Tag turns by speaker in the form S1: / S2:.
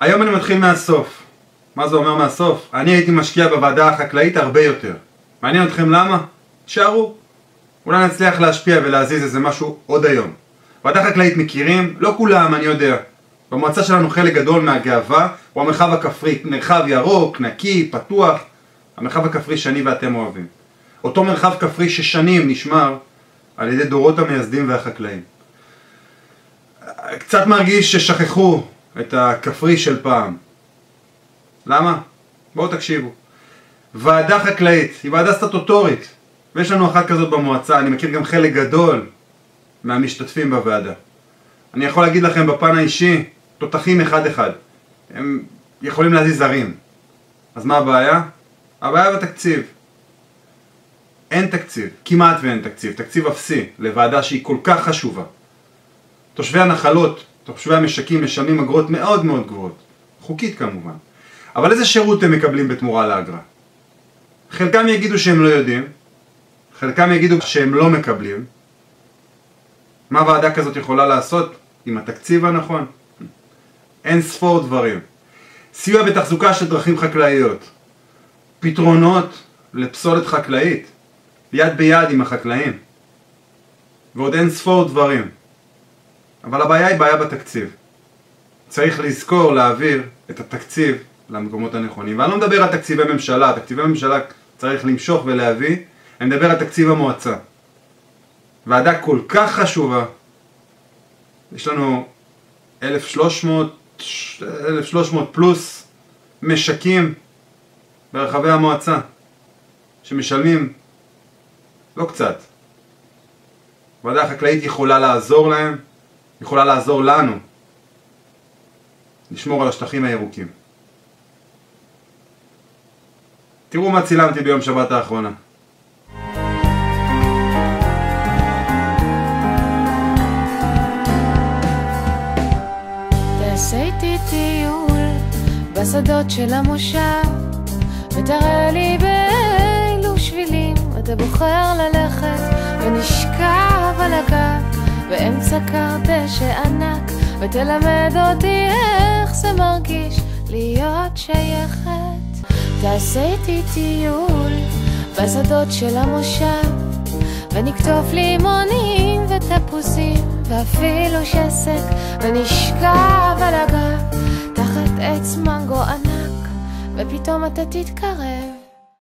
S1: היום אני מתחיל מהסוף. מה זה אומר מהסוף? אני הייתי משקיע בוועדה החקלאית הרבה יותר. מעניין אתכם למה? שערו. אולי נצליח להשפיע ולהזיז איזה משהו עוד היום. ועדה חקלאית מכירים? לא כולם, אני יודע. במועצה שלנו חלק גדול מהגאווה הוא המרחב הכפרי, מרחב ירוק, נקי, פתוח. המרחב הכפרי שאני ואתם אוהבים. אותו מרחב כפרי ששנים נשמר על ידי דורות המייסדים והחקלאים. קצת מרגיש ששכחו את הכפרי של פעם. למה? בואו תקשיבו. ועדה חקלאית היא ועדה סטטוטורית, ויש לנו אחת כזאת במועצה. אני מכיר גם חלק גדול מהמשתתפים בוועדה. אני יכול להגיד לכם בפן האישי, תותחים אחד אחד. הם יכולים להזיז ערים. אז מה הבעיה? הבעיה בתקציב. אין תקציב, כמעט ואין תקציב, תקציב אפסי לוועדה שהיא כל כך חשובה. תושבי הנחלות, תושבי המשקים משלמים אגרות מאוד מאוד גבוהות, חוקית כמובן. אבל איזה שירות הם מקבלים בתמורה לאגרה? חלקם יגידו שהם לא יודעים, חלקם יגידו שהם לא מקבלים. מה ועדה כזאת יכולה לעשות עם התקציב הנכון? אין ספור דברים. סיוע בתחזוקה של דרכים חקלאיות, פתרונות לפסולת חקלאית, יד ביד עם החקלאים, ועוד אין ספור דברים. אבל הבעיה היא בעיה בתקציב. צריך לזכור להעביר את התקציב למקומות הנכונים. ואני לא מדבר על תקציבי ממשלה, תקציבי ממשלה צריך למשוך ולהביא, אני מדבר על תקציב המועצה. ועדה כל כך חשובה, יש לנו 1,300 פלוס משקים ברחבי המועצה, שמשלמים לא קצת. ועדה החקלאית יכולה לעזור להם, יכולה לעזור לנו לשמור על השטחים הירוקים. תראו מה צילמתי ביום שבת האחרונה.
S2: תעשה איתי טיול בשדות של המושב ותראה לי באילו שבילים אתה בוחר ללכת ונשכב על הגג באמצע קר דשא ענק ותלמד אותי איך זה מרגיש להיות שייכת. תעשה איתי טיול בשדות של המושב ונקטוף לימונים ותפוזים ואפילו שסק ונשכב על הגג תחת עץ מנגו ענק ופתאום אתה תתקרב